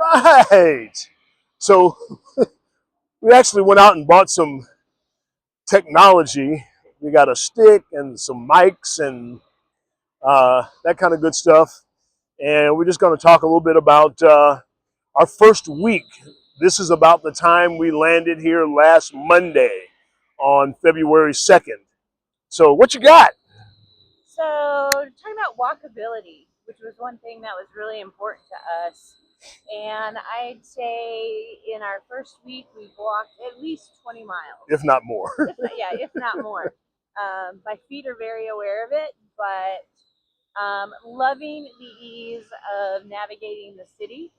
All right. So we actually went out and bought some technology. We got a stick and some mics and that kind of good stuff. And we're just going to talk a little bit about our first week. This is about the time we landed here last Monday on February 2nd. So what you got? So, talking about walkability, which was one thing that was really important to us. And I'd say in our first week, we've walked at least 20 miles. If not more. If not more. My feet are very aware of it, but loving the ease of navigating the city.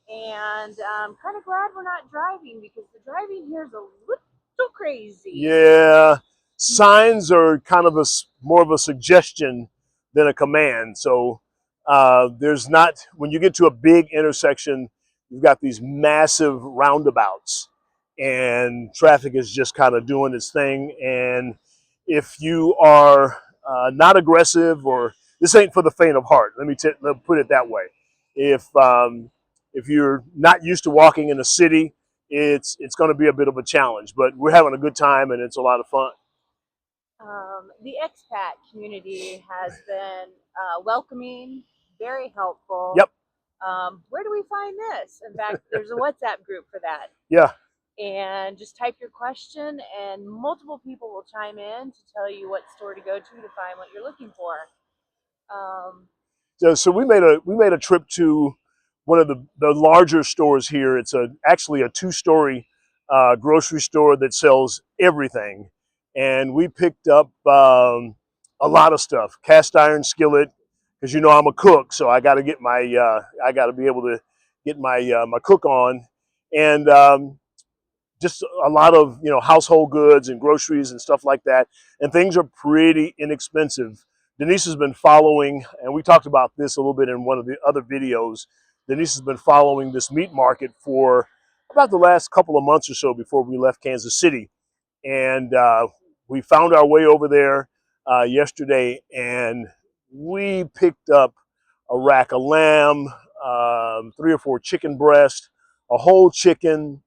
And kind of glad we're not driving because the driving here is a little crazy. Yeah. Signs are kind of more of a suggestion than a command. So there's not, when you get to a big intersection, you've got these massive roundabouts and traffic is just kind of doing its thing. And if you are not aggressive, or this ain't for the faint of heart, let me put it that way. If you're not used to walking in a city, it's going to be a bit of a challenge, but we're having a good time and it's a lot of fun. The expat community has been welcoming, very helpful. Yep. Where do we find this? In fact, there's a WhatsApp group for that. Yeah. And just type your question and multiple people will chime in to tell you what store to go to find what you're looking for. So we made a trip to one of the larger stores here. It's actually a two-story grocery store that sells everything. And we picked up a lot of stuff. Cast iron skillet, because you know I'm a cook, so I got to get I got to be able to get my cook on, and just a lot of household goods and groceries and stuff like that. And things are pretty inexpensive. Denise has been following, and we talked about this a little bit in one of the other videos. Denise has been following this meat market for about the last couple of months or so before we left Kansas City, and we found our way over there yesterday, and we picked up a rack of lamb, 3 or 4 chicken breasts, a whole chicken,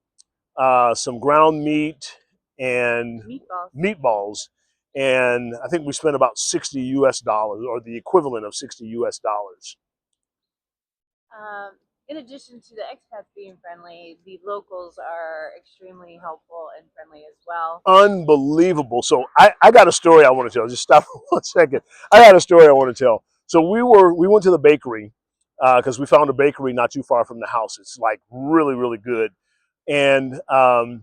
some ground meat, and meatballs. And I think we spent about $60 US, or the equivalent of $60 US. In addition to the expats being friendly, the locals are extremely helpful and friendly as well. Unbelievable. So I got a story I want to tell. Just stop for 1 second. I got a story I want to tell. So we went to the bakery because we found a bakery not too far from the house. It's like really, really good. And I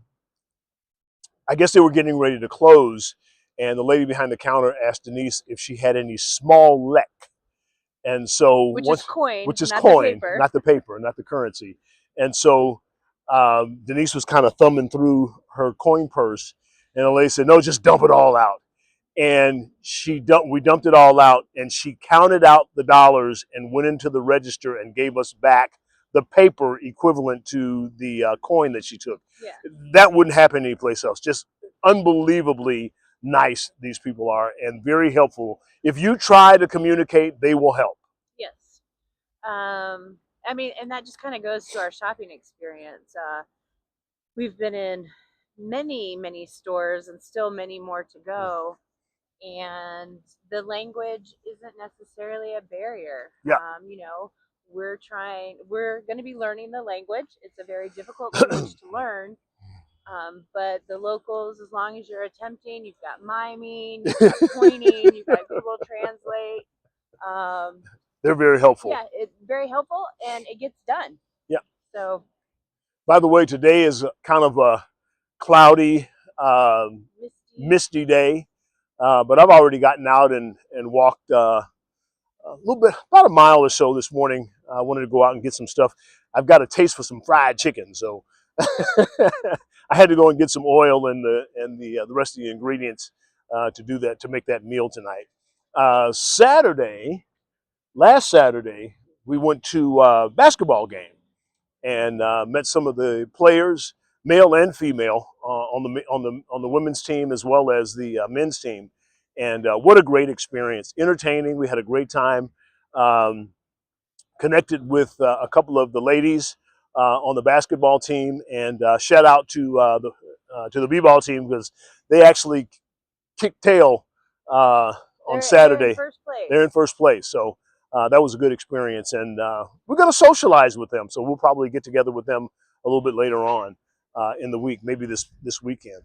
guess they were getting ready to close. And the lady behind the counter asked Denise if she had any small lek. And so which is coin, not the paper, not the currency. And so Denise was kind of thumbing through her coin purse, and the lady said, "No, just dump it all out." And we dumped it all out, and she counted out the dollars and went into the register and gave us back the paper equivalent to the coin that she took. Yeah. That wouldn't happen anyplace else. Just unbelievably nice these people are, and very helpful. If you try to communicate, they will help. Yes. I mean, and that just kind of goes to our shopping experience. We've been in many, many stores and still many more to go. And the language isn't necessarily a barrier. Yeah. We're going to be learning the language. It's a very difficult language to learn. But the locals, as long as you're attempting, you've got miming, you've got pointing, you've got Google Translate. They're very helpful. Yeah, it's very helpful, and it gets done. Yeah. So. By the way, today is kind of a cloudy, misty day, but I've already gotten out and walked a little bit, about a mile or so this morning. I wanted to go out and get some stuff. I've got a taste for some fried chicken, so I had to go and get some oil and the rest of the ingredients to do that, to make that meal tonight. Last Saturday, we went to a basketball game and met some of the players, male and female, on the women's team as well as the men's team. And what a great experience! Entertaining. We had a great time. Connected with a couple of the ladies on the basketball team, and shout out to the b-ball team because they actually kicked tail on They're in Saturday. first place. They're in first place, so that was a good experience, and we're going to socialize with them. So we'll probably get together with them a little bit later on in the week, maybe this weekend.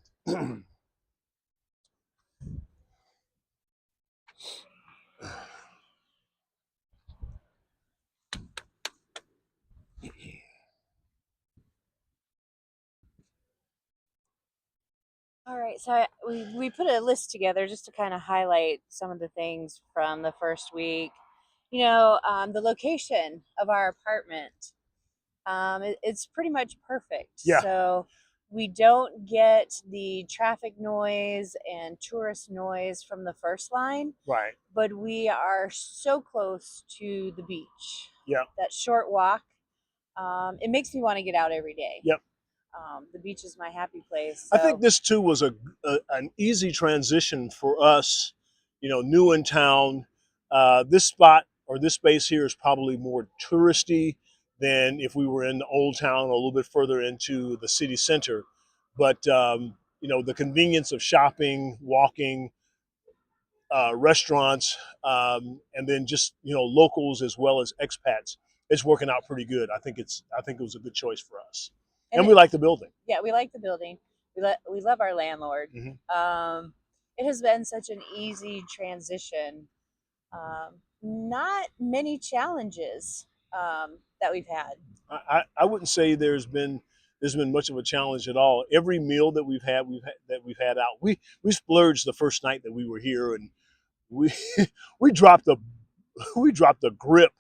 All right, so we put a list together just to kind of highlight some of the things from the first week. The location of our apartment, it's pretty much perfect. Yeah. So we don't get the traffic noise and tourist noise from the first line, Right. but we are so close to the beach. Yeah. That short walk, it makes me want to get out every day. Yep. The beach is my happy place. I think this too was an easy transition for us, new in town. This spot or this space here is probably more touristy than if we were in the old town or a little bit further into the city center. But the convenience of shopping, walking, restaurants, and then just locals as well as expats, it's working out pretty good. I think it was a good choice for us, and we like the building. Yeah, we like the building. We love our landlord. It has been such an easy transition. Not many challenges that we've had. I wouldn't say there's been much of a challenge at all. Every meal that we've had out, we splurged the first night that we were here, and we we dropped a grip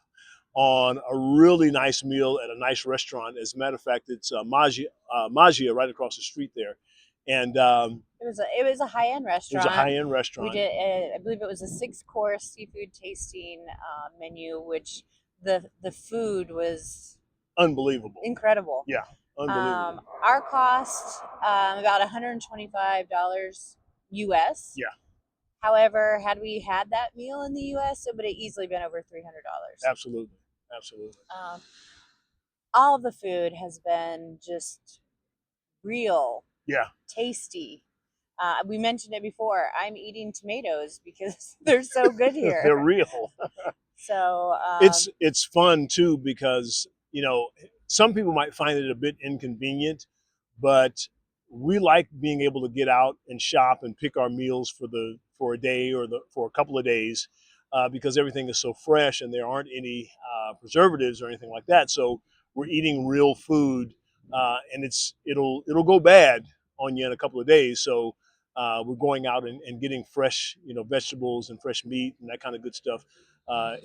on a really nice meal at a nice restaurant. As a matter of fact, it's Magia right across the street there, and it was a high end restaurant. It was a high end restaurant. We did, I believe it was a 6-course seafood tasting menu, which the food was unbelievable, incredible. Yeah, unbelievable. Our cost about $125 US. Yeah. However, had we had that meal in the U.S., it would have easily been over $300. Absolutely. All the food has been just real, tasty. We mentioned it before. I'm eating tomatoes because they're so good here. They're real. So it's fun too because some people might find it a bit inconvenient, but we like being able to get out and shop and pick our meals for a day or for a couple of days because everything is so fresh and there aren't any preservatives or anything like that. So we're eating real food, and it'll go bad on you in a couple of days. So we're going out and getting fresh vegetables and fresh meat and that kind of good stuff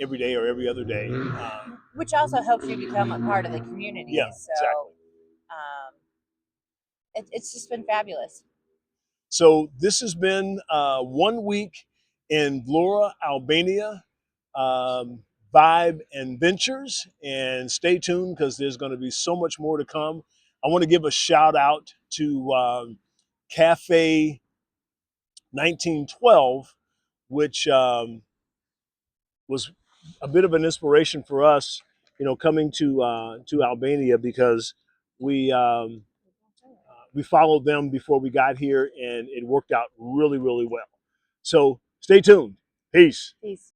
every day or every other day, which also helps you become a part of the community. Yeah, so exactly. It's just been fabulous. So this has been 1 week in Vlore, Albania, Vibe and Ventures, and stay tuned because there's going to be so much more to come. I want to give a shout out to Cafe 1912, which was a bit of an inspiration for us, coming to Albania because we followed them before we got here, and it worked out really, really well. So stay tuned. Peace. Peace.